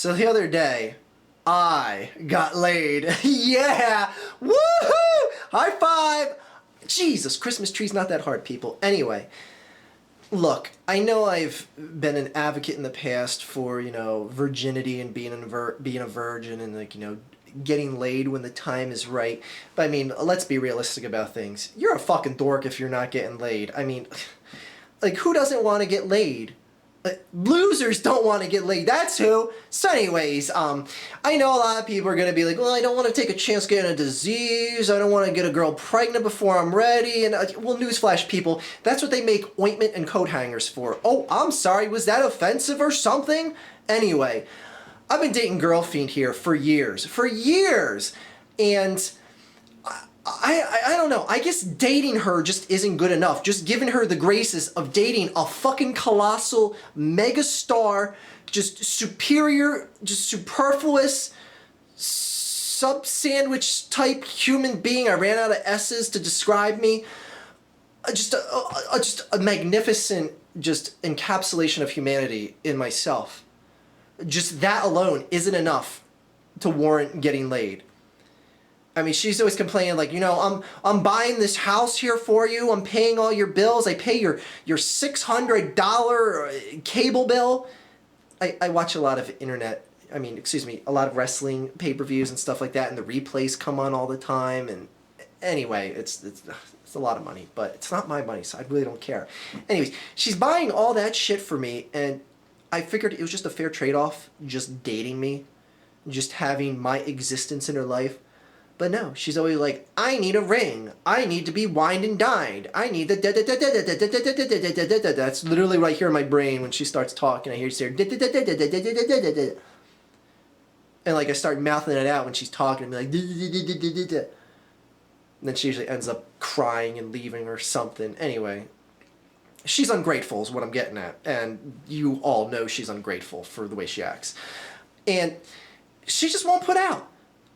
So the other day, I got laid. Yeah! Woohoo! High five! Jesus, Christmas tree's not that hard, people. Anyway, look, I know I've been an advocate in the past for, virginity and being a virgin and, getting laid when the time is right. But I mean, let's be realistic about things. You're a fucking dork if you're not getting laid. I mean, like, who doesn't want to get laid? Losers don't want to get laid. That's who. So anyways, I know a lot of people are going to be like, well, I don't want to take a chance getting a disease. I don't want to get a girl pregnant before I'm ready. And, well, newsflash, people, that's what they make ointment and coat hangers for. Oh, I'm sorry. Was that offensive or something? Anyway, I've been dating Girlfiend here for years. For years. And I don't know. I guess dating her just isn't good enough. Just giving her the graces of dating a fucking colossal megastar, just superior, just superfluous, sub-sandwich type human being. I ran out of S's to describe me. Just a magnificent just encapsulation of humanity in myself. Just that alone isn't enough to warrant getting laid. I mean, she's always complaining like, I'm buying this house here for you. I'm paying all your bills. I pay your $600 cable bill. I watch a lot of a lot of wrestling pay-per-views and stuff like that, and the replays come on all the time. And anyway, it's a lot of money, but it's not my money, so I really don't care. Anyways, she's buying all that shit for me, and I figured it was just a fair trade-off, just dating me, just having my existence in her life. But no, she's always like, I need a ring. I need to be wined and dined. I need the da da da da da da da da da da da da da. That's literally right here in my brain when she starts talking. I hear her say da da da da da da da da da da. And like I start mouthing it out when she's talking and be like da da da da da da. And then she usually ends up crying and leaving or something. Anyway, she's ungrateful is what I'm getting at. And you all know she's ungrateful for the way she acts. And she just won't put out.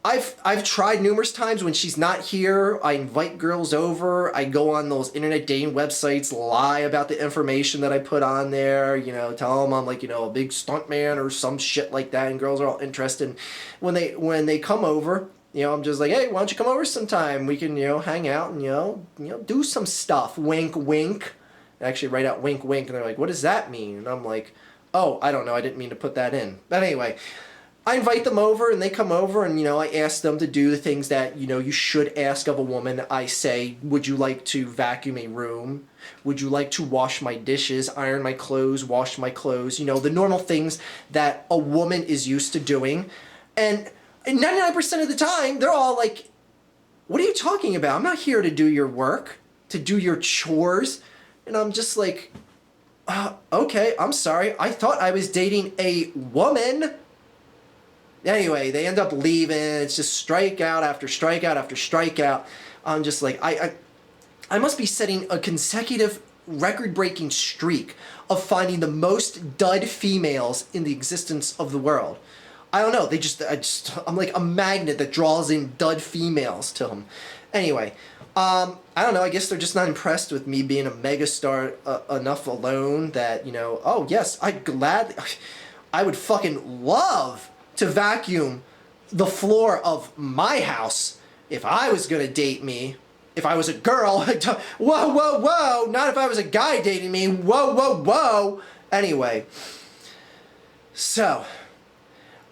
I've tried numerous times when she's not here. I invite girls over. I go on those internet dating websites, lie about the information that I put on there, tell them I'm like, a big stuntman or some shit like that, and girls are all interested. When they come over, I'm just like, hey, why don't you come over sometime? We can, hang out and, do some stuff. Wink, wink. I actually write out wink, wink, and they're like, what does that mean? And I'm like, oh, I don't know. I didn't mean to put that in. But anyway, I invite them over, and they come over, and, I ask them to do the things that, you should ask of a woman. I say, would you like to vacuum a room? Would you like to wash my dishes, iron my clothes, wash my clothes? The normal things that a woman is used to doing. And 99% of the time, they're all like, what are you talking about? I'm not here to do your work, to do your chores. And I'm just like, okay, I'm sorry. I thought I was dating a woman. Anyway, they end up leaving. It's just strikeout after strikeout after strikeout. I'm just like, I must be setting a consecutive record-breaking streak of finding the most dud females in the existence of the world. I don't know. I'm like a magnet that draws in dud females to them. Anyway, I don't know. I guess they're just not impressed with me being a megastar enough alone that, oh yes, I would fucking love to vacuum the floor of my house if I was gonna date me. If I was a girl, whoa, whoa, whoa, not if I was a guy dating me, whoa, whoa, whoa. Anyway, so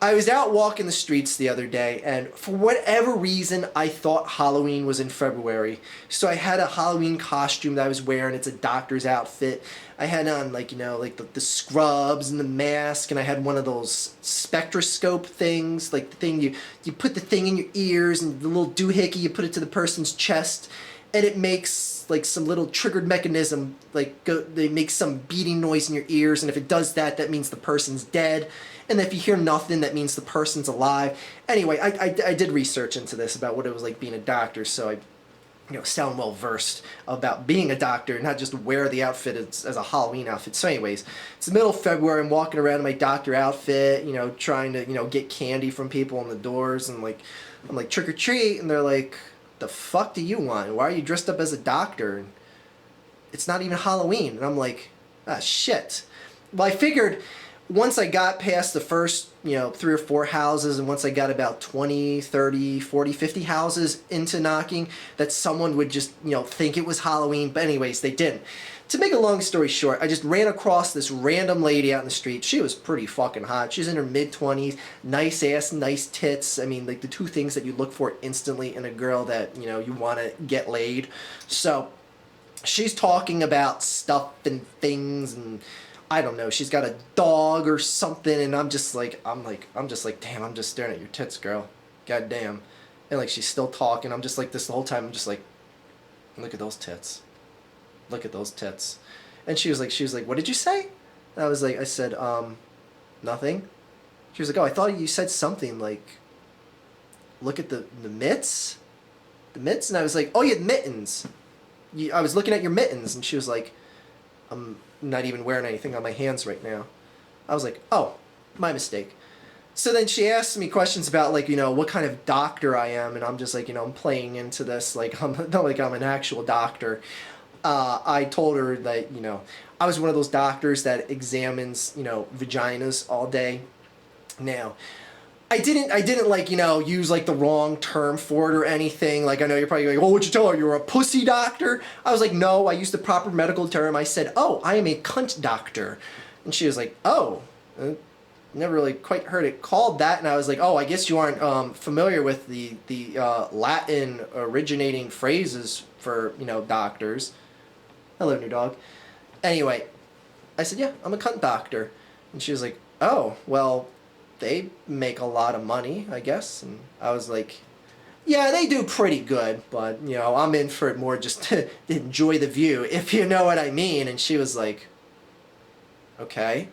I was out walking the streets the other day, and for whatever reason, I thought Halloween was in February. So I had a Halloween costume that I was wearing. It's a doctor's outfit. I had on, the scrubs and the mask, and I had one of those spectroscope things, like the thing you put the thing in your ears, and the little doohickey, you put it to the person's chest, and it makes, some little triggered mechanism, they make some beating noise in your ears, and if it does that, that means the person's dead. And if you hear nothing, that means the person's alive. Anyway, I did research into this about what it was like being a doctor, so I sound well versed about being a doctor, not just wear the outfit as a Halloween outfit. So anyways, it's the middle of February, I'm walking around in my doctor outfit, trying to, get candy from people on the doors, and I'm like, trick or treat, and they're like, the fuck do you want? Why are you dressed up as a doctor? And it's not even Halloween. And I'm like, ah, shit. Well, I figured once I got past the first, 3 or 4 houses, and once I got about 20, 30, 40, 50 houses into knocking, that someone would just, think it was Halloween. But anyways, they didn't. To make a long story short, I just ran across this random lady out in the street. She was pretty fucking hot. She's in her mid-20s, nice ass, nice tits. I mean, like the two things that you look for instantly in a girl that, you want to get laid. So she's talking about stuff and things, and I don't know, she's got a dog or something, and I'm just like, damn, I'm just staring at your tits, girl. God damn. And like, she's still talking. I'm just like this the whole time. I'm just like, look at those tits. Look at those tits. And she was like, what did you say? And I said, nothing. She was like, oh, I thought you said something like, look at the mitts? The mitts? And I was like, oh, yeah, mittens. I was looking at your mittens. And she was like, I'm not even wearing anything on my hands right now. I was like, oh, my mistake. So then she asked me questions about, like, what kind of doctor I am. And I'm just like, I'm playing into this like I'm not like I'm an actual doctor. I told her that, I was one of those doctors that examines, vaginas all day. Now, I didn't like, use like the wrong term for it or anything. Like, I know you're probably like, oh, what'd you tell her? You're a pussy doctor? I was like, no, I used the proper medical term. I said, oh, I am a cunt doctor. And she was like, oh, never really quite heard it called that. And I was like, oh, I guess you aren't familiar with the Latin originating phrases for, doctors. Hello, new dog. Anyway, I said, yeah, I'm a cunt doctor. And she was like, oh, well, they make a lot of money, I guess. And I was like, yeah, they do pretty good, but, I'm in for it more just to enjoy the view, if you know what I mean. And she was like, okay.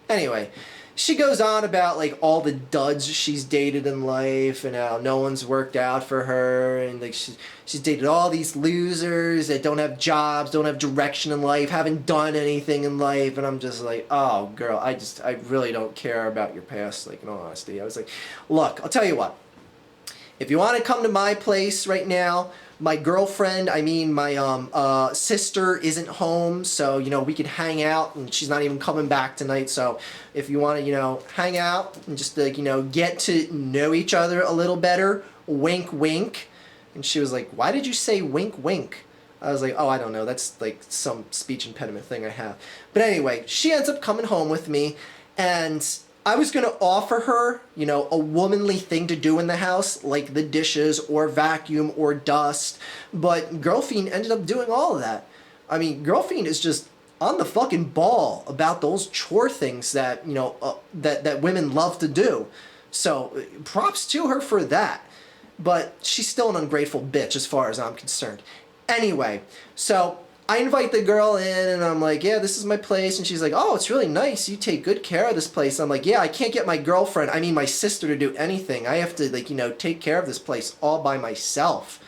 Anyway, she goes on about like all the duds she's dated in life and how no one's worked out for her, and like she's dated all these losers that don't have jobs, don't have direction in life, haven't done anything in life. And I'm just like, oh girl, I really don't care about your past, like, in all honesty. I was like, look, I'll tell you what, if you want to come to my place right now, my girlfriend, my sister isn't home, so, we could hang out, and she's not even coming back tonight. So if you want to, hang out and just, like, get to know each other a little better, wink, wink. And she was like, why did you say wink, wink? I was like, oh, I don't know. That's, like, some speech impediment thing I have. But anyway, she ends up coming home with me, and I was going to offer her, a womanly thing to do in the house, like the dishes or vacuum or dust, but Girlfiend ended up doing all of that. I mean, Girlfiend is just on the fucking ball about those chore things that, that women love to do. So props to her for that. But she's still an ungrateful bitch as far as I'm concerned. Anyway, so I invite the girl in, and I'm like, yeah, this is my place. And she's like, oh, it's really nice. You take good care of this place. I'm like, yeah, I can't get my my sister to do anything. I have to, like, take care of this place all by myself.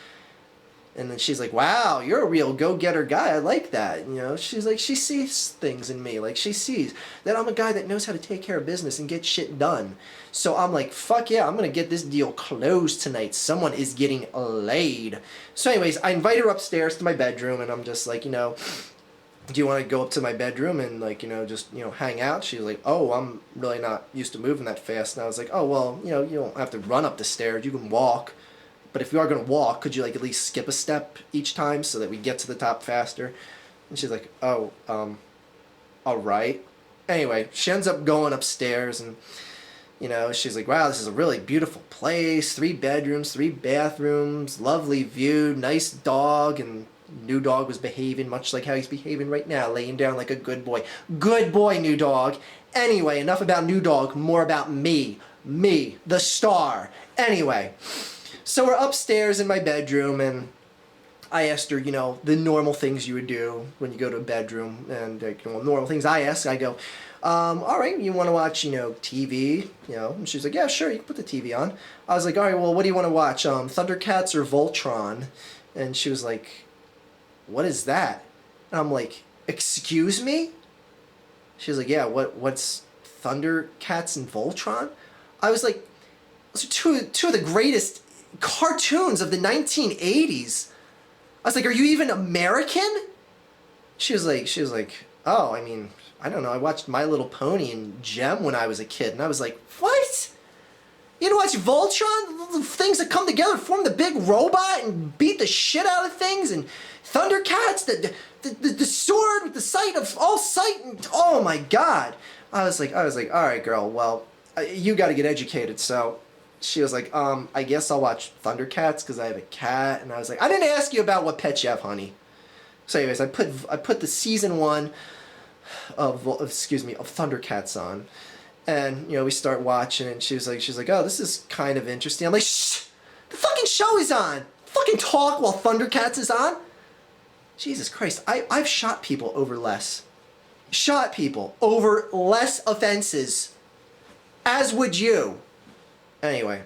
And then she's like, wow, you're a real go-getter guy. I like that. She's like, she sees things in me. Like, she sees that I'm a guy that knows how to take care of business and get shit done. So I'm like, fuck yeah, I'm going to get this deal closed tonight. Someone is getting laid. So anyways, I invite her upstairs to my bedroom, and I'm just like, do you want to go up to my bedroom and, like, just, hang out? She's like, oh, I'm really not used to moving that fast. And I was like, oh, well, you don't have to run up the stairs. You can walk. But if you are going to walk, could you, like, at least skip a step each time so that we get to the top faster? And she's like, oh, all right. Anyway, she ends up going upstairs, and, she's like, wow, this is a really beautiful place. 3 bedrooms, 3 bathrooms, lovely view, nice dog, and new dog was behaving much like how he's behaving right now, laying down like a good boy. Good boy, new dog. Anyway, enough about new dog, more about me. Me, the star. Anyway, so we're upstairs in my bedroom, and I asked her, the normal things you would do when you go to a bedroom, and normal things I ask. I go, all right, you want to watch, TV, and she's like, yeah, sure, you can put the TV on. I was like, all right, well, what do you want to watch, Thundercats or Voltron? And she was like, what is that? And I'm like, excuse me? She was like, yeah, what's Thundercats and Voltron? I was like, those are two of the greatest cartoons of the 1980s. I was like, are you even American? She was like, Oh, I mean, I don't know. I watched My Little Pony and Gem when I was a kid, and I was like, what? You know, watch Voltron, the things that come together, form the big robot, and beat the shit out of things, and Thundercats, the sword with the sight of all sight, and oh my god. I was like, all right, girl, well, you got to get educated. So she was like, I guess I'll watch Thundercats because I have a cat, and I was like, I didn't ask you about what pet you have, honey. So, anyways, I put the season 1 of Thundercats on, and you know we start watching, and she's like, oh, this is kind of interesting. I'm like, shh, the fucking show is on. Fucking talk while Thundercats is on. Jesus Christ, I've shot people over less. Shot people over less offenses. As would you. Anyway.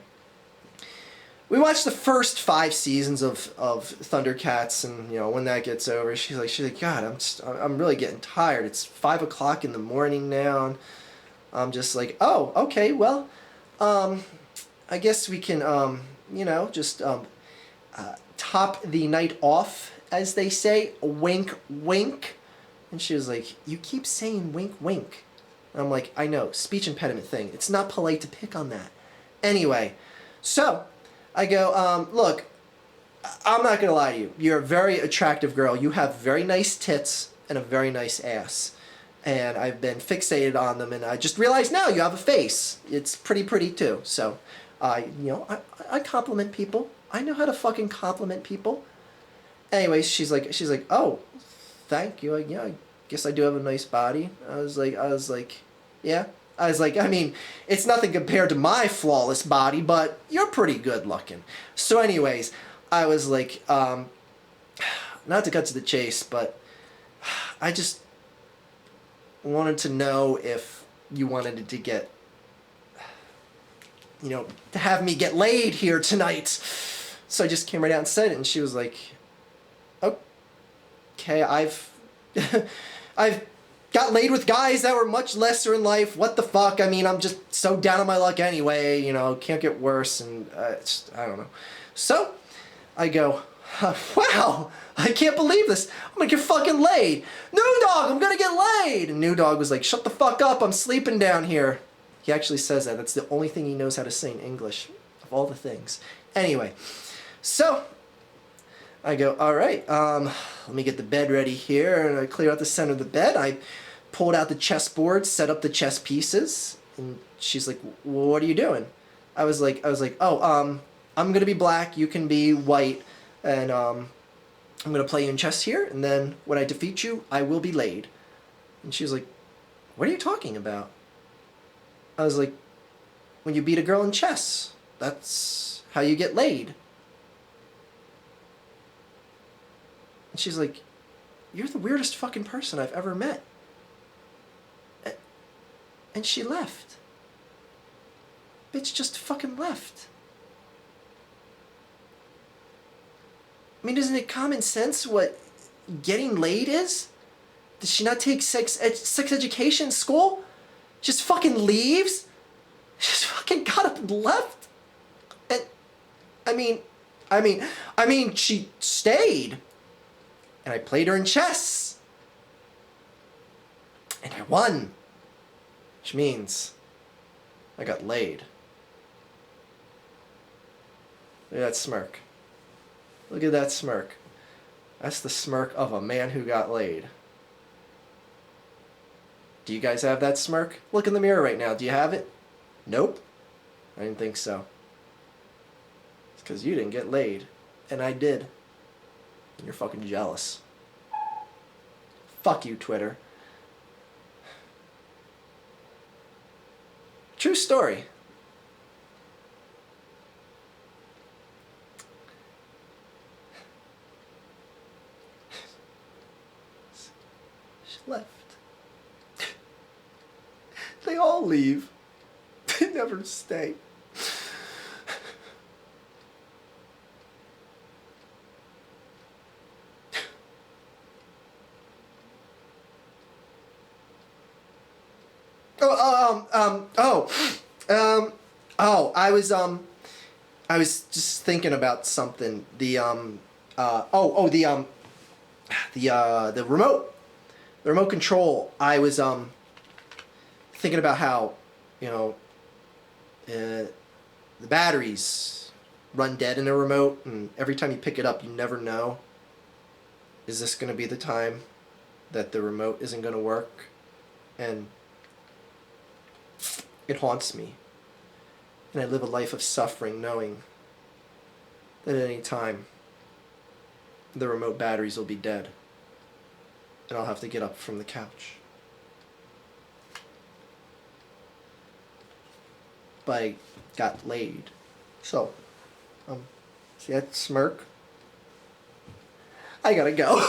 We watched the first 5 seasons of Thundercats, and you know when that gets over, she's like, God, I'm really getting tired. It's 5 o'clock in the morning now. And I'm just like, oh, okay, well, I guess we can, you know, just top the night off, as they say. Wink, wink. And she was like, you keep saying wink, wink. And I'm like, I know, speech impediment thing. It's not polite to pick on that. Anyway, so I go, look, I'm not going to lie to you. You're a very attractive girl. You have very nice tits and a very nice ass. And I've been fixated on them, and I just realized now you have a face. It's pretty too. So, you know, I compliment people. I know how to fucking compliment people. Anyways, she's like, oh, thank you. Yeah, I guess I do have a nice body. I was like, yeah. I was like, I mean, it's nothing compared to my flawless body, but you're pretty good looking. So anyways, I was like, not to cut to the chase, but I just wanted to know if you wanted to get, you know, to have me get laid here tonight. So I just came right out and said it, and she was like, okay, I've got laid with guys that were much lesser in life. What the fuck? I mean, I'm just so down on my luck anyway. You know, can't get worse. And I don't know. So I go, wow, I can't believe this. I'm gonna get fucking laid. New Dog, I'm gonna get laid. And New Dog was like, shut the fuck up. I'm sleeping down here. He actually says that. That's the only thing he knows how to say in English of all the things. Anyway, so I go, all right, let me get the bed ready here. And I clear out the center of the bed. I pulled out the chessboard, set up the chess pieces, and she's like, what are you doing? I was like, oh, I'm gonna be black, you can be white, and I'm gonna play you in chess here, and then when I defeat you, I will be laid. And she was like, what are you talking about? I was like, when you beat a girl in chess, that's how you get laid. And she's like, you're the weirdest fucking person I've ever met. And she left. Bitch just fucking left. I mean, isn't it common sense what getting laid is? Does she not take sex education in school? Just fucking leaves? Just fucking got up and left? And, I mean, she stayed. And I played her in chess. And I won. Which means I got laid. Look at that smirk. Look at that smirk. That's the smirk of a man who got laid. Do you guys have that smirk? Look in the mirror right now. Do you have it? Nope. I didn't think so. It's because you didn't get laid. And I did. And you're fucking jealous. Fuck you, Twitter. True story. She left. They all leave. They never stay. I was just thinking about something. The remote. The remote control, I was thinking about how, you know, the batteries run dead in a remote, and every time you pick it up, you never know, is this going to be the time that the remote isn't going to work? And it haunts me. And I live a life of suffering knowing that at any time the remote batteries will be dead and I'll have to get up from the couch. But I got laid. So, see that smirk? I gotta go.